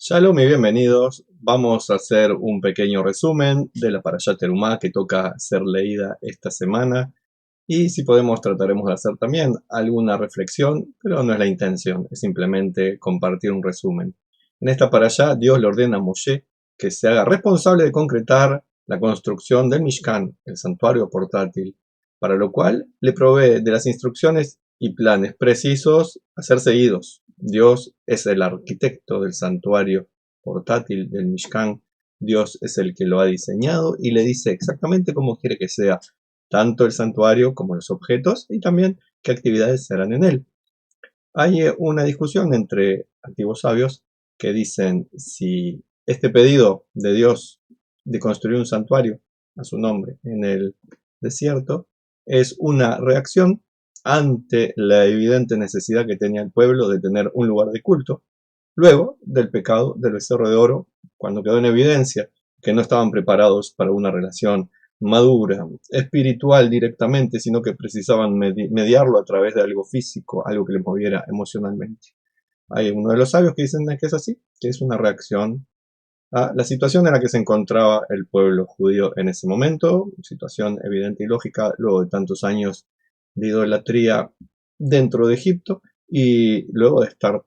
Shalom y bienvenidos. Vamos a hacer un pequeño resumen de la Parashat Terumá que toca ser leída esta semana. Y si podemos, trataremos de hacer también alguna reflexión, pero no es la intención, es simplemente compartir un resumen. En esta Parashá, Dios le ordena a Moshe que se haga responsable de concretar la construcción del Mishkan, el santuario portátil, para lo cual le provee de las instrucciones y planes precisos a ser seguidos. Dios es el arquitecto del santuario portátil del Mishkan. Dios es el que lo ha diseñado y le dice exactamente cómo quiere que sea, tanto el santuario como los objetos y también qué actividades se harán en él. Hay una discusión entre antiguos sabios que dicen si este pedido de Dios de construir un santuario a su nombre en el desierto es una reacción ante la evidente necesidad que tenía el pueblo de tener un lugar de culto, luego del pecado del becerro de oro, cuando quedó en evidencia que no estaban preparados para una relación madura, espiritual directamente, sino que precisaban mediarlo a través de algo físico, algo que le moviera emocionalmente. Hay uno de los sabios que dicen que es así, que es una reacción a la situación en la que se encontraba el pueblo judío en ese momento, situación evidente y lógica luego de tantos años de idolatría dentro de Egipto y luego de estar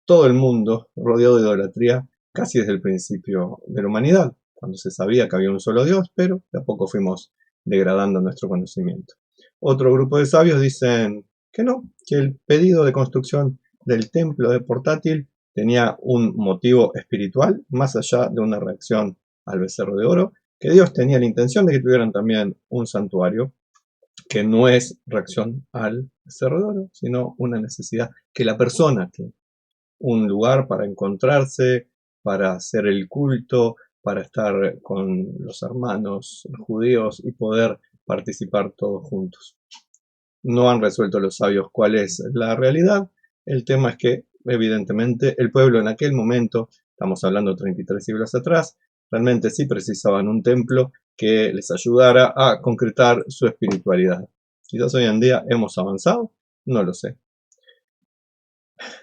todo el mundo rodeado de idolatría casi desde el principio de la humanidad, cuando se sabía que había un solo Dios, pero de a poco fuimos degradando nuestro conocimiento. Otro grupo de sabios dicen que no, que el pedido de construcción del templo de portátil tenía un motivo espiritual, más allá de una reacción al becerro de oro, que Dios tenía la intención de que tuvieran también un santuario, que no es reacción al becerro de oro, sino una necesidad que la persona tiene, un lugar para encontrarse, para hacer el culto, para estar con los hermanos judíos y poder participar todos juntos. No han resuelto los sabios cuál es la realidad. El tema es que, evidentemente, el pueblo en aquel momento, estamos hablando 33 siglos atrás, realmente sí precisaban un templo que les ayudara a concretar su espiritualidad. Quizás hoy en día hemos avanzado, no lo sé.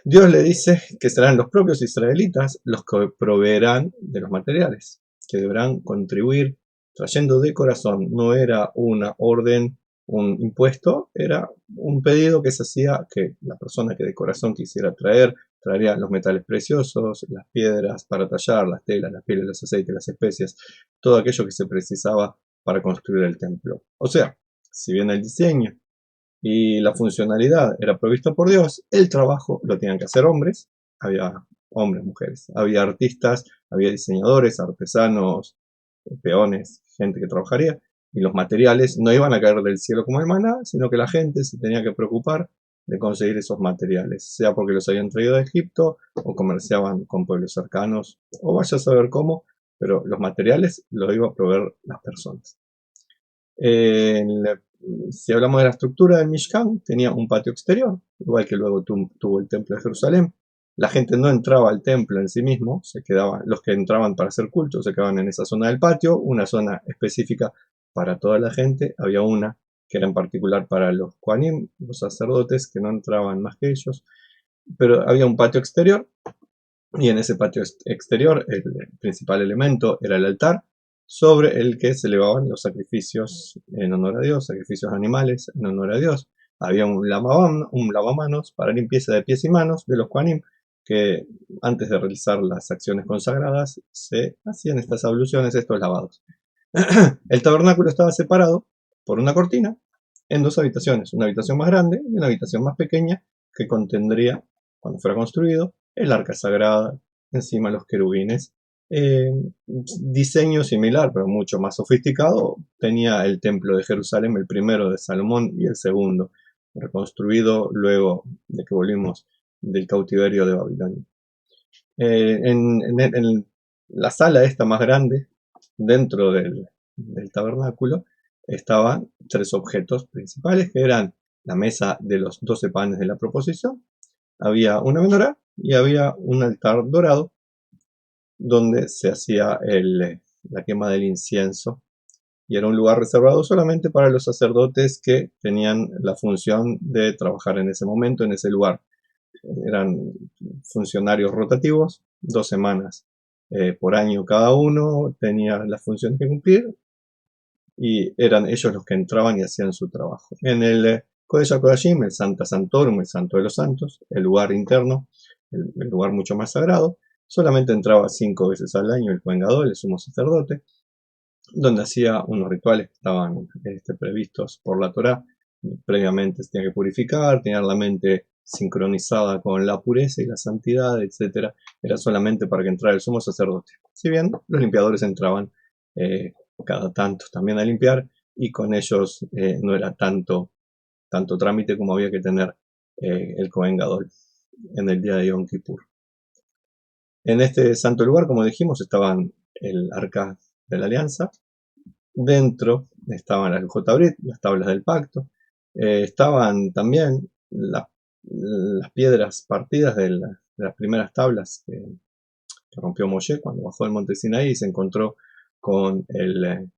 Dios le dice que serán los propios israelitas los que proveerán de los materiales, que deberán contribuir trayendo de corazón. No era una orden, un impuesto, era un pedido que se hacía que la persona que de corazón quisiera traer, traería los metales preciosos, las piedras para tallar, las telas, las pieles, los aceites, las especias, todo aquello que se precisaba para construir el templo. O sea, si bien el diseño y la funcionalidad era provista por Dios, el trabajo lo tenían que hacer hombres, había hombres, mujeres, había artistas, había diseñadores, artesanos, peones, gente que trabajaría, y los materiales no iban a caer del cielo como el maná, sino que la gente se tenía que preocupar de conseguir esos materiales, sea porque los habían traído de Egipto o comerciaban con pueblos cercanos, o vaya a saber cómo, pero los materiales los iba a proveer las personas. Si hablamos de la estructura del Mishkan, tenía un patio exterior, igual que luego tuvo el templo de Jerusalén. La gente no entraba al templo en sí mismo, se quedaban, los que entraban para hacer culto se quedaban en esa zona del patio, una zona específica para toda la gente, había una que era en particular para los Kohanim, los sacerdotes, que no entraban más que ellos, pero había un patio exterior, y en ese patio exterior el principal elemento era el altar, sobre el que se elevaban los sacrificios en honor a Dios, sacrificios animales en honor a Dios. Había un lavamanos para limpieza de pies y manos de los Kohanim, que antes de realizar las acciones consagradas se hacían estas abluciones, estos lavados. El tabernáculo estaba separado por una cortina en dos habitaciones, una habitación más grande y una habitación más pequeña que contendría, cuando fuera construido, el arca sagrada, encima los querubines. Diseño similar, pero mucho más sofisticado, tenía el templo de Jerusalén, el primero de Salomón y el segundo, reconstruido luego de que volvimos del cautiverio de Babilonia. En la sala esta más grande, dentro del tabernáculo, estaban tres objetos principales, que eran la mesa de los 12 panes de la proposición, había una menorá y había un altar dorado donde se hacía la quema del incienso, y era un lugar reservado solamente para los sacerdotes que tenían la función de trabajar en ese momento, en ese lugar. Eran funcionarios rotativos, 2 semanas por año cada uno, tenía las funciones que cumplir y eran ellos los que entraban y hacían su trabajo. En el Kodesh HaKodashim, el Santa Santorum, el Santo de los Santos, el lugar interno, el lugar mucho más sagrado, solamente entraba 5 veces al año el Kohen Gadol, el sumo sacerdote, donde hacía unos rituales que estaban previstos por la Torá. Previamente se tenía que purificar, tener la mente sincronizada con la pureza y la santidad, etc. Era solamente para que entrara el sumo sacerdote. Si bien los limpiadores entraban cada tanto también a limpiar, y con ellos no era tanto trámite como había que tener el Kohen Gadol en el día de Yom Kippur. En este santo lugar, como dijimos, estaban el arca de la alianza. Dentro estaban las Lujot Abrit, las tablas del pacto. Estaban también las piedras partidas de las primeras tablas que rompió Moshe cuando bajó del monte Sinaí y se encontró con el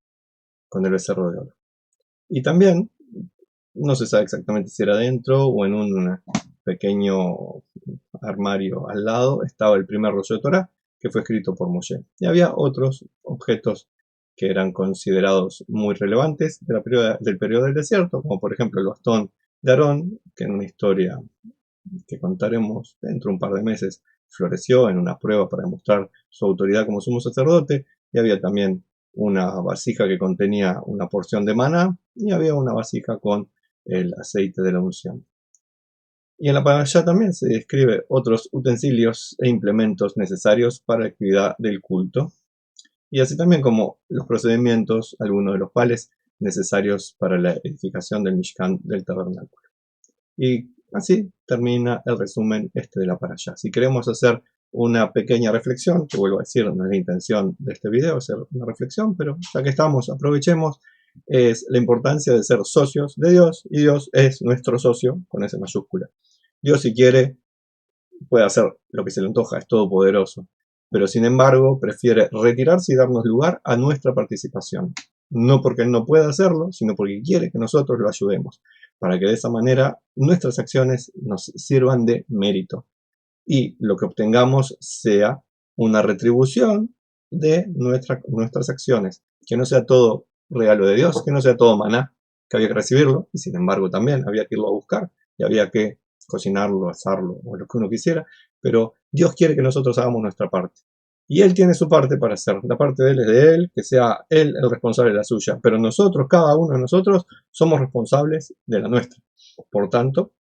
becerro de oro. Y también, no se sabe exactamente si era dentro o en un pequeño armario al lado, estaba el primer rollo de Torah que fue escrito por Moshe. Y había otros objetos que eran considerados muy relevantes del periodo del desierto, como por ejemplo el bastón de Aarón, que en una historia que contaremos dentro de un par de meses floreció en una prueba para demostrar su autoridad como sumo sacerdote, y había también una vasija que contenía una porción de maná, y había una vasija con el aceite de la unción. Y en la parashá también se describe otros utensilios e implementos necesarios para la actividad del culto, y así también como los procedimientos, algunos de los cuales necesarios para la edificación del Mishkan, del tabernáculo. Y así termina el resumen de la parashá. Si queremos hacer una pequeña reflexión, que vuelvo a decir, no es la intención de este video hacer una reflexión, pero ya que estamos, aprovechemos, es la importancia de ser socios de Dios, y Dios es nuestro socio, con S mayúscula. Dios, si quiere, puede hacer lo que se le antoja, es todopoderoso, pero sin embargo prefiere retirarse y darnos lugar a nuestra participación. No porque Él no pueda hacerlo, sino porque quiere que nosotros lo ayudemos, para que de esa manera nuestras acciones nos sirvan de mérito y lo que obtengamos sea una retribución de nuestras acciones, que no sea todo regalo de Dios, que no sea todo maná, que había que recibirlo, y sin embargo también había que irlo a buscar, y había que cocinarlo, asarlo, o lo que uno quisiera, pero Dios quiere que nosotros hagamos nuestra parte. Y Él tiene su parte para hacer. La parte de Él es de Él, que sea Él el responsable de la suya. Pero nosotros, cada uno de nosotros, somos responsables de la nuestra. Por tanto,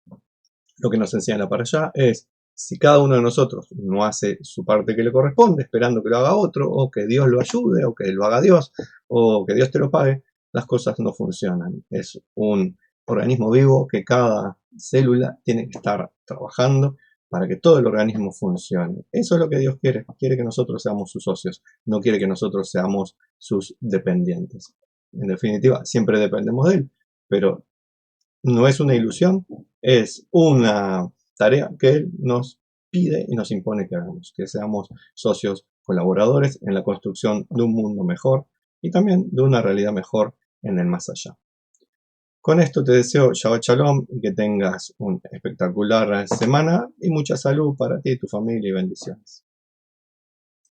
lo que nos enseña para allá es, si cada uno de nosotros no hace su parte que le corresponde, esperando que lo haga otro, o que Dios lo ayude, o que lo haga Dios, o que Dios te lo pague, las cosas no funcionan. Es un organismo vivo que cada célula tiene que estar trabajando para que todo el organismo funcione. Eso es lo que Dios quiere. Quiere que nosotros seamos sus socios, no quiere que nosotros seamos sus dependientes. En definitiva, siempre dependemos de Él, pero no es una ilusión, es una tarea que Él nos pide y nos impone que hagamos, que seamos socios colaboradores en la construcción de un mundo mejor y también de una realidad mejor en el más allá. Con esto te deseo Shabbat Shalom y que tengas una espectacular semana y mucha salud para ti, tu familia y bendiciones.